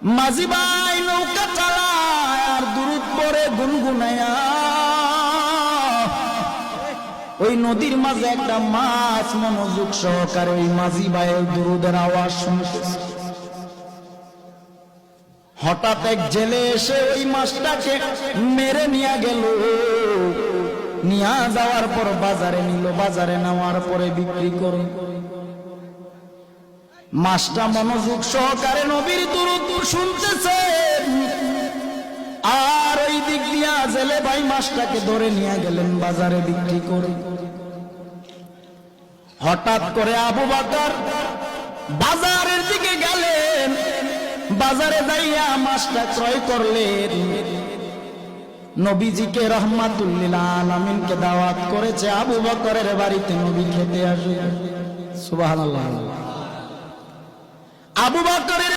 মাঝি ভাই নৌকা চালায় আর দুরুদ পড়ে গুনগুনায়া। ওই নদীর মাঝে একটা মাছ মনোযোগ সহকারে ওই মাঝি ভাইয়ের দুরুদের আওয়াজ শুনতেছে। হঠাৎ এক জেলে এসে ওই মাছটাকে মেরে নিয়ে গেল। নিয়ে যাওয়ার পর বাজারে নিল, বাজারে নেওয়ার পরে বিক্রি করে। মাছটা মনোযোগ সহকারে নবীর দুরূদ শুনতেছে, আর ওই দিক দিয়া জেলে ভাই মাছটাকে ধরে নিয়ে গেলেন বাজারে বিক্রি করে। হঠাৎ করে আবু বকর বাজারের দিকে গেলেন, বাজারে যাইয়া মাছটা ক্রয় করলেন। নবীজিকে রহমাতুল লিল আলামিনকে দাওয়াত করেছে আবু বকরের বাড়িতে নবী খেতে আসবে। সুবহানাল্লাহ। আবু বকরের